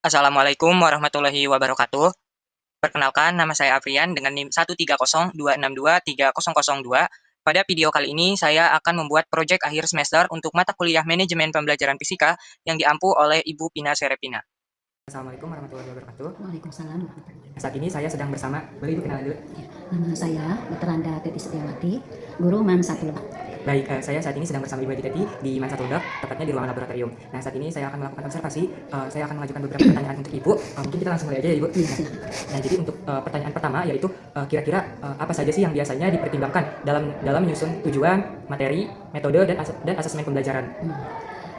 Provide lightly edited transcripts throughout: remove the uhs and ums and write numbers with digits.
Assalamualaikum warahmatullahi wabarakatuh. Perkenalkan, nama saya Afrian dengan NIM 13026230002. Pada video kali ini, saya akan membuat proyek akhir semester untuk mata kuliah Manajemen Pembelajaran Fisika yang diampu oleh Ibu Pina Serepina. Assalamualaikum warahmatullahi wabarakatuh. Waalaikumsalam warahmatullahi wabarakatuh. Saat ini saya sedang bersama, boleh Ibu kenalan dulu? Ya, nama saya Dr. Randa Teti Setiawati, guru MAN 1 Lebak. Baik, saya saat ini sedang bersama Ibu Edi Teti di MAN 1 Lebak, tepatnya di ruangan laboratorium. Nah, saat ini saya akan melakukan observasi, saya akan mengajukan beberapa pertanyaan untuk Ibu. Mungkin kita langsung mulai aja ya Ibu. Nah, jadi untuk pertanyaan pertama yaitu kira-kira apa saja sih yang biasanya dipertimbangkan dalam menyusun tujuan, materi, metode, dan asesmen pembelajaran?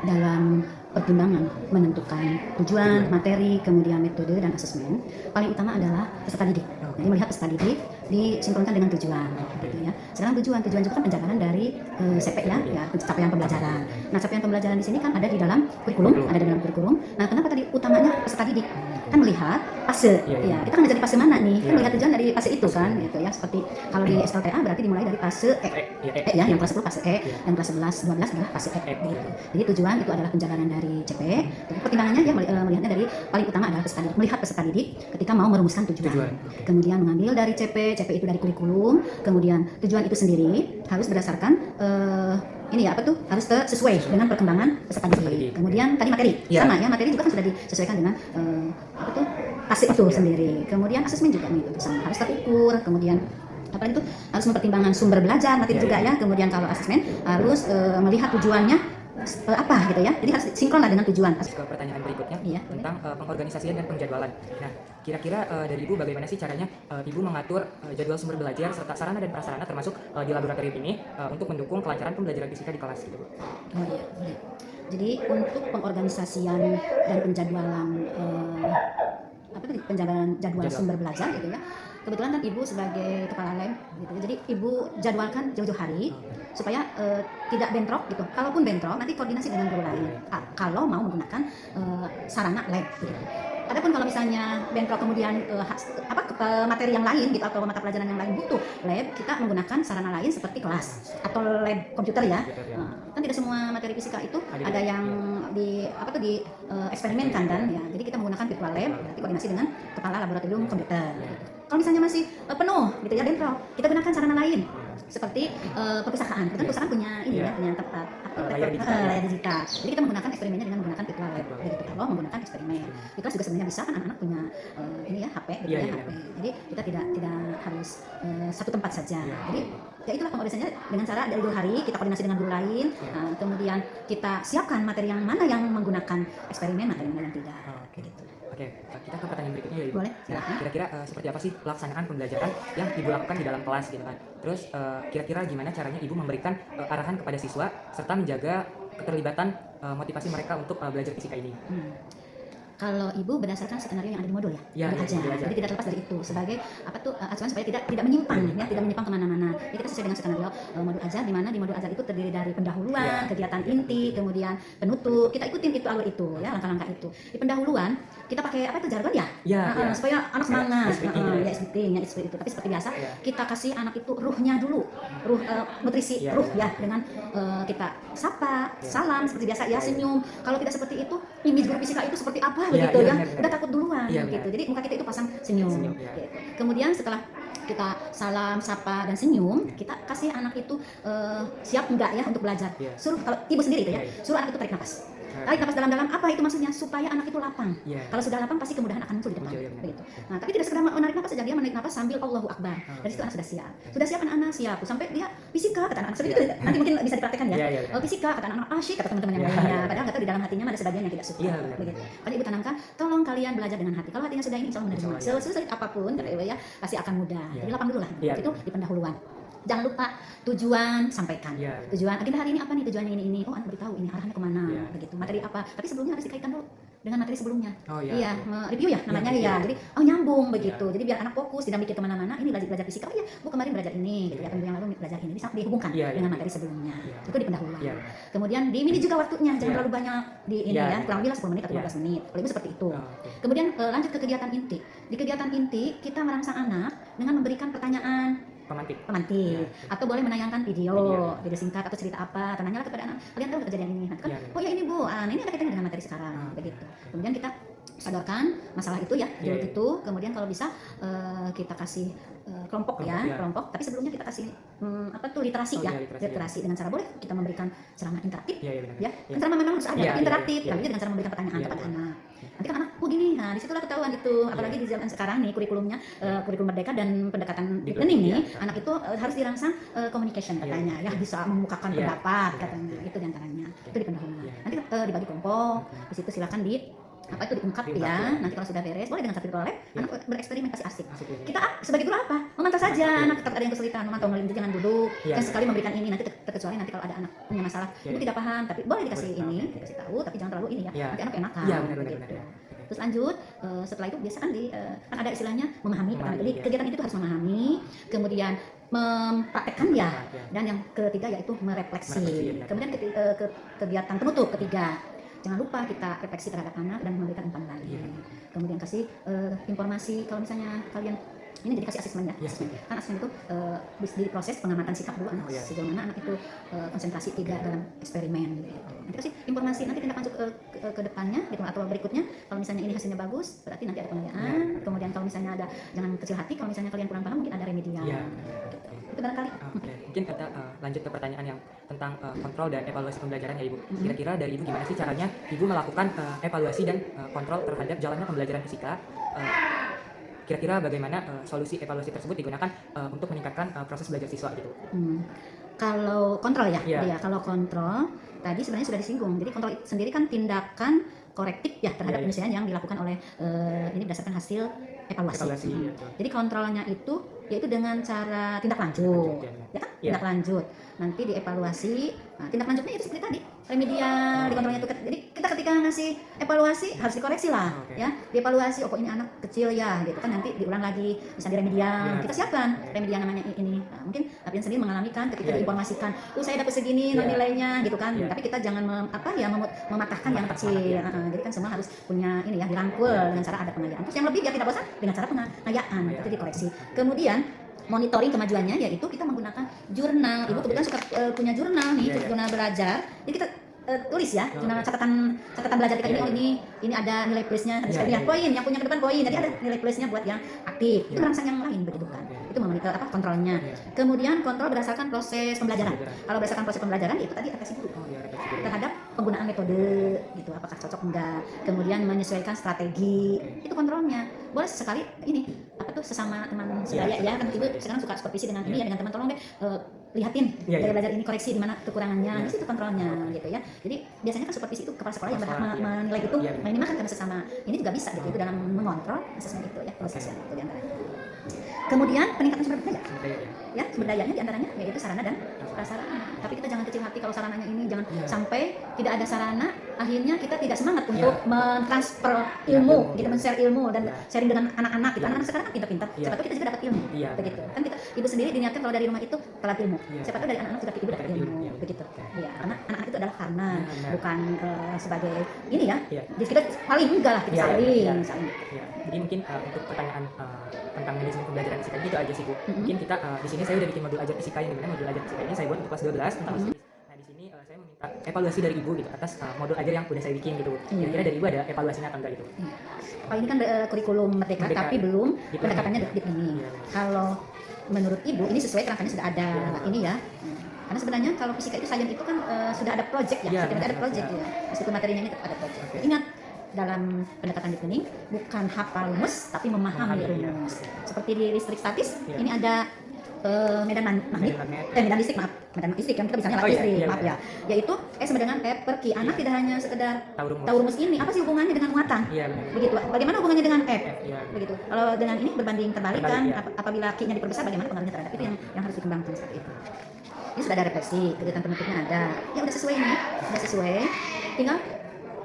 Dalam pertimbangan menentukan tujuan, materi, kemudian metode dan asesmen, paling utama adalah peserta didik. Jadi melihat peserta didik disinkronkan dengan tujuan, gitu ya. Sekarang tujuan juga kan penjabaran dari CP ya, capaian pembelajaran. Nah, capaian pembelajaran di sini kan ada di dalam kurikulum, ada di dalam kurikulum. Nah, kenapa tadi utamanya peserta didik? Kan melihat fase, ya. Kita kan jadi fase mana nih? Kan melihat tujuan dari fase itu kan, gitu ya. Seperti kalau di SLTA berarti dimulai dari fase ya, yang kelas 10 fase E, dan kelas 11, 12 adalah fase F, gitu. Jadi tujuan itu adalah penjabaran dari CP. Pertimbangannya dia melihatnya dari paling utama adalah peserta didik, melihat peserta didik ketika mau merumuskan tujuan. Kemudian mengambil dari CP itu dari kurikulum, kemudian tujuan itu sendiri harus berdasarkan harus sesuai dengan perkembangan peserta didik. Kemudian tadi materi, sama ya, materi juga kan sudah disesuaikan dengan fase itu sendiri. Kemudian asesmen juga nih sama, harus terukur. Kemudian itu harus mempertimbangkan sumber belajar materi juga ya. Kemudian kalau asesmen harus melihat tujuannya apa gitu ya, jadi harus sinkron lah dengan tujuan. Ke pertanyaan berikutnya tentang pengorganisasian dan penjadwalan. Nah, kira-kira dari Ibu bagaimana sih caranya Ibu mengatur jadwal sumber belajar serta sarana dan prasarana termasuk di laboratorium ini untuk mendukung kelancaran pembelajaran fisika di kelas gitu, Bu? Oh iya, boleh. Jadi untuk pengorganisasian dan penjadwalan penjadwalan jadwal sumber belajar gitu ya. Kebetulan kan Ibu sebagai kepala lab gitu. Jadi Ibu jadwalkan jauh-jauh hari supaya tidak bentrok gitu. Kalaupun bentrok nanti koordinasi dengan guru lain. Kalau mau menggunakan sarana lab gitu. Adapun kalau misalnya bentrok kemudian materi yang lain gitu atau mata pelajaran yang lain butuh lab, kita menggunakan sarana lain seperti kelas atau lab komputer ya. Kan tidak semua materi fisika itu ada yang eksperimenkan kan ya. Jadi kita menggunakan virtual lab, berarti koordinasi dengan kepala laboratorium komputer. Kalau misalnya masih penuh gitu ya bentrok, kita gunakan sarana lain seperti perpustakaan. Kita perusahaan punya punya tempat layar digital. Jadi kita menggunakan eksperimennya dengan menggunakan virtual lab. Begitu kalau menggunakan eksperimen. Di kelas juga sebenarnya bisa kan anak-anak punya HP gitu ya, HP. Jadi kita tidak harus satu tempat saja. Jadi ya itulah pengorganisasinya dengan cara dari dua hari kita koordinasi dengan guru lain. Kemudian kita siapkan materi yang mana yang menggunakan eksperimen, materi mana yang tidak. Gitu. Oke, kita ke pertanyaan berikutnya ya Ibu. Boleh, silakan. Kira-kira seperti apa sih pelaksanaan pembelajaran yang Ibu lakukan di dalam kelas gitu kan? Terus kira-kira gimana caranya Ibu memberikan arahan kepada siswa serta menjaga keterlibatan motivasi mereka untuk belajar fisika ini? Kalau Ibu berdasarkan skenario yang ada di modul ya, modul aja. Jadi tidak terlepas dari itu sebagai acuan supaya tidak menyimpang ya, tidak menyimpang kemana-mana. Jadi kita sesuai dengan skenario modul ajar, di mana di modul ajar itu terdiri dari pendahuluan, kegiatan inti, kemudian penutup. Kita ikutin itu alur itu ya, langkah-langkah itu. Di pendahuluan kita pakai jargon ya, supaya anak semangat, ya seperti itu. Tapi seperti biasa kita kasih anak itu ruhnya dulu, nutrisi ruh ya, dengan kita sapa, salam seperti biasa ya, senyum. Kalau tidak seperti itu, image guru fisika itu seperti apa begitu ya, udah takut duluan gitu. Jadi muka kita itu pasang senyum gitu. Kemudian setelah kita salam, sapa dan senyum, kita kasih anak itu siap enggak ya untuk belajar. Suruh, kalau ibu sendiri itu ya, suruh anak itu tarik nafas. Tarik nafas dalam-dalam, apa itu maksudnya? Supaya anak itu lapang. Kalau sudah lapang pasti kemudahan akan muncul di depan. Begitu. Nah, tapi tidak sekedar menarik nafas saja, dia menarik nafas sambil Allahu Akbar. Dari situ anak sudah siap. Sudah siap anak-anak siap. Sampai dia fisika kata anak-anak seperti itu. Nanti mungkin bisa dipraktekkan ya. Fisika kata anak-anak asyik kata teman-teman yang lainnya. Padahal kata di dalam hatinya ada sebagian yang tidak suka. Begitu. Makanya ibu tanamkan, tolong kalian belajar dengan hati. Kalau hatinya sudah ini insya Allah menerima. Sesulit apapun kata ibu ya, pasti akan mudah. Jadi lapang dulu lah. Itu di pendahuluan. Jangan lupa tujuan sampaikan. Tujuan agenda hari ini apa nih, tujuannya ini. Oh, anak beritahu ini arahannya kemana, begitu. Materi apa? Tapi sebelumnya harus dikaitkan dulu dengan materi sebelumnya. Review ya namanya ya. Jadi nyambung begitu. Jadi biar anak fokus, tidak mikir kemana-mana. Ini belajar fisika. Oh iya, bu kemarin belajar ini, gitu ya. Minggu yang lalu belajar ini. Bisa dihubungkan dengan materi sebelumnya. Itu di pendahuluan. Kemudian di ini juga waktunya, jangan terlalu banyak di ini ya. Kurang lebih 10 menit atau 15 menit. Kalau ibu seperti itu. Kemudian lanjut ke kegiatan inti. Di kegiatan inti kita merangsang anak dengan memberikan pertanyaan pemantik atau boleh menayangkan video singkat atau cerita apa, tanyalah kepada anak, kalian tahu kejadian ini kan? Oh ya ini bu, ini ada kaitannya dengan materi sekarang, begitu. Kemudian kita sadorkan masalah itu ya, Iya, dulu iya. itu. Kemudian kalau bisa kita kasih kelompok ya, Iya. kelompok. Tapi sebelumnya kita kasih apa tuh literasi Oh, ya, iya, literasi, literasi dengan cara boleh kita memberikan ceramah interaktif. Iya, iya benar. Ya, Iya. kan ceramah memang harus ada Iya, tapi iya, interaktif, iya, tapi dengan cara memberikan pertanyaan Iya, kepada iya. anak. Nanti kan anak, oh gini, nah disitulah ketahuan itu. Apalagi di zaman sekarang nih kurikulumnya, kurikulum merdeka dan pendekatan deep learning nih, Iya. anak itu harus dirangsang communication Iya. katanya, ya bisa membukakan Iya. pendapat Iya. katanya, itu diantaranya. Itu di pendahuluan. Iya. Nanti dibagi kelompok, di situ silakan di apa itu diungkap Diungkap, ya. ya. Nanti kalau sudah beres, boleh dengan subtitle lab, Iya. anak bereksperimentasi asik. Asik ya. Kita sebagai guru apa? Memantau saja Iya. anak tetap ada yang kesulitan, memantau melintir jangan duduk. Iya. Kan sekali memberikan ini nanti terkecuali nanti kalau ada anak punya masalah, Iya. ibu tidak paham, tapi boleh dikasih Boleh, ini, oke. dikasih tahu, tapi jangan terlalu ini ya. Iya. Nanti anak enakan. Iya, benar, gitu. benar. Terus lanjut, setelah itu biasa kan kan ada istilahnya memahami pertama. Jadi iya. kegiatan itu harus memahami, kemudian mempraktekkan ya, Iya. dan yang ketiga yaitu Merefleksi, merefleksi. ya, benar. Kemudian kegiatan penutup ketiga, jangan lupa kita refleksi terhadap anak dan memberikan umpan balik. Iya. Kemudian kasih informasi kalau misalnya kalian ini jadi kasih asesmen ya, Iya. asesmen. Kan asesmen itu di proses pengamatan sikap dulu anak, Oh, iya. sejauh mana anak itu konsentrasi tidak dalam eksperimen gitu. Nanti kasih informasi, nanti tindak lanjut ke depannya gitu, atau berikutnya kalau misalnya ini hasilnya bagus berarti nanti ada pengayaan. Iya. Kemudian kalau misalnya ada, jangan kecil hati kalau misalnya kalian kurang paham mungkin ada remedial. Iya. Gitu. Itu barangkali. Oke, mungkin kita lanjut ke pertanyaan yang tentang kontrol dan evaluasi pembelajaran ya Ibu. Mhm. Kira-kira dari Ibu gimana sih caranya Ibu melakukan evaluasi dan kontrol terhadap jalannya pembelajaran fisika? Kira-kira bagaimana solusi evaluasi tersebut digunakan untuk meningkatkan proses belajar siswa gitu? Kalau kontrol ya, Iya. ya kalau kontrol tadi sebenarnya sudah disinggung. Jadi kontrol sendiri kan tindakan korektif ya terhadap Iya, iya. penyelesaian yang dilakukan oleh ini berdasarkan hasil evaluasi. Evaluasi, Hmm. betul. Jadi kontrolnya itu yaitu dengan cara tindak lanjut, Lanjut, ya, ya kan? Iya. Tindak lanjut. Nanti dievaluasi. Nah, tindak lanjutnya itu seperti tadi remedial, di kontrolnya itu. Jadi kita ketika ngasih evaluasi harus dikoreksi lah, Oke. ya. Dievaluasi, oh kok ini anak kecil ya, gitu kan nanti diulang lagi, bisa di remedial. Iya. Kita siapkan remedial namanya ini. Nah, mungkin kalian sendiri mengalami kan ketika Iya. diinformasikan, saya dapat segini Iya. nilainya, gitu kan. Iya. Tapi kita jangan mematahkan yang Mematahkan, kecil. iya. Jadi kan semua harus punya ini ya, dirangkul dengan cara ada pengayaan. Terus yang lebih biar tidak bosan dengan cara pengayaan, itu dikoreksi. Kemudian monitoring kemajuannya yaitu kita menggunakan jurnal. Ibu kebetulan suka punya jurnal nih, Iya, iya. jurnal belajar. Jadi kita tulis ya, jurnal catatan belajar kita ini. Iya, Oh iya. ini ada nilai plusnya, Iya, ya iya. poin yang punya ke depan poin. Jadi ada nilai plusnya buat yang aktif. Itu Iya. merangsang yang lain begitu kan. Oke. Itu memonitor kontrolnya. Iya. Kemudian kontrol berdasarkan proses pembelajaran. Pembelajaran. Kalau berdasarkan proses pembelajaran itu tadi refleksi dulu Oh, iya, refleksi dulu. terhadap penggunaan metode gitu, apakah cocok enggak, kemudian menyesuaikan strategi. Oke. Itu kontrolnya. Boleh sesekali ini apa tuh sesama teman sebaya ya kan, ibu sekarang suka supervisi dengan ini ya, dengan teman, tolong deh lihatin Iya, dari iya. belajar ini, koreksi di mana kekurangannya. Iya. Di situ kontrolnya gitu ya. Jadi biasanya kan supervisi itu kepala sekolah yang berhak Kepala sekolah, iya. menilai itu. Iya, Nah, ini mah kan karena sesama ini juga bisa gitu, itu dalam mengontrol asesmen itu ya, proses Oke. itu diantaranya. Kemudian peningkatan sumber daya Sumber daya, ya. ya, sumber dayanya diantaranya yaitu sarana dan prasarana. Tapi kita jangan kecil hati kalau sarananya ini, jangan Iya. sampai tidak ada sarana, akhirnya kita tidak semangat Iya. untuk mentransfer Iya, ilmu, ilmu, gitu, iya. men-share ilmu dan Iya. sharing dengan anak-anak. Gitu. Iya. Anak-anak sekarang kan pintar-pintar, Iya. siapa tahu kita juga dapat ilmu, Iya, begitu. benar. Kan kita ibu sendiri diniatkan kalau dari rumah itu telat ilmu, Iya. siapa tahu dari anak-anak juga ibu dapat Dapat ilmu, ilmu, iya. begitu. Oke. Iya, karena anak-anak itu adalah karena, Iya, benar. bukan sebagai ini ya. Iya. Jadi kita paling enggak lah, kita Iya, saling, iya. saling. Ya, jadi mungkin untuk pertanyaan tentang manajemen pembelajaran fisika itu aja sih Bu. Mhm. Mungkin kita di sini saya udah bikin modul ajar fisika, yang dimana modul ajar fisika ini saya buat untuk kelas 12 tentang Mhm. fisika. Nah di sini saya meminta evaluasi dari Ibu gitu atas modul ajar yang udah saya bikin gitu. Iya. Kira-kira dari Ibu ada evaluasinya atau enggak gitu? Iya. Kalau ini kan kurikulum merdeka, Merdeka, tapi iya. belum Deep pendekatannya learning. deep learning. Iya. Kalau menurut ibu ini sesuai kerangkanya sudah ada Iya. ini ya. Karena sebenarnya kalau fisika itu sains itu kan sudah ada project ya, Iya, setiap ada benar, project iya. ya. Meskipun materinya ini tetap ada project. Oke. Ingat dalam pendekatan deep learning bukan hafal rumus tapi memahami Memahami, iya. rumus. Seperti di listrik statis, Iya. ini ada medan magnet, Medan magnet. medan listrik maaf, medan listrik yang kita bisa nyala Oh, iya, listrik, iya, maaf iya. ya. Yaitu sama dengan F per Q. Anak Iya. tidak hanya sekedar Tahu tahu rumus ini, apa sih hubungannya dengan muatan? Iya benar. Begitu. Bagaimana hubungannya dengan F? Iya. Begitu. Kalau dengan ini berbanding terbalik kan, Terbalik, ya. apabila Q-nya diperbesar bagaimana pengaruhnya terhadap itu yang harus dikembangkan seperti itu. Ini sudah ada refleksi, kegiatan penutupnya ada. Ya udah sesuai ini, udah sesuai. Tinggal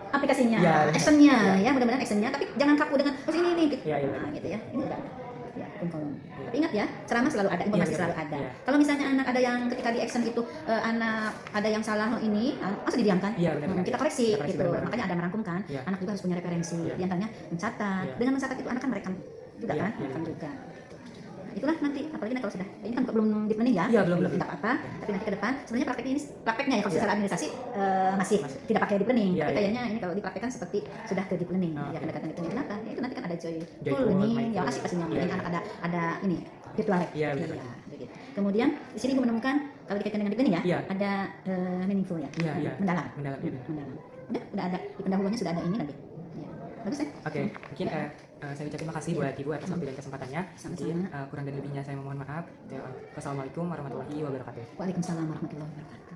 aplikasinya, Iya, actionnya, iya. ya mudah-mudahan actionnya. Tapi jangan kaku dengan oh ini gitu. Iya, iya. Nah, gitu ya. Ini udah ada. Ya, kolom. Tapi ingat ya, ceramah selalu ada, informasi Iya, selalu betul. ada. Iya. Kalau misalnya anak ada yang ketika di action itu anak ada yang salah ini, masa didiamkan? Iya, benar. Kita koreksi Kita koreksi, gitu. benar. Makanya ada merangkumkan. Iya. Anak juga harus punya referensi. Iya. Di antaranya mencatat. Iya. Dengan mencatat itu anak kan merekam juga Iya, kan, iya. merekam juga. Itulah nanti, apalagi kalau sudah ini kan belum deep learning ya, Iya, belum. tidak apa, tapi nanti ke depan sebenarnya prakteknya ya kalau Iya. secara administrasi masih tidak pakai deep learning, Iya, tapi iya. kayaknya ini kalau dipraktekkan seperti sudah ke deep learning Oh, ya, oke. pendekatan deep learning. Joyful learning. Ya kasih pastinya. Ini anak ada ini virtual lab. Iya, benar. Begitu. Kemudian di sini Ibu menemukan kalau dikaitkan dengan ini ya, Iya. ada meaningful ya. Iya. Mendalam. Mendalam, iya. Mendalam. Udah ada di pendahuluannya sudah ada ini lagi. Ya. Bagus ya? Oke, mungkin saya ucapkan terima kasih buat Ibu atas waktu dan kesempatannya. Sama-sama. Mungkin kurang dan lebihnya saya mohon maaf. Wassalamualaikum warahmatullahi wabarakatuh. Waalaikumsalam warahmatullahi wabarakatuh.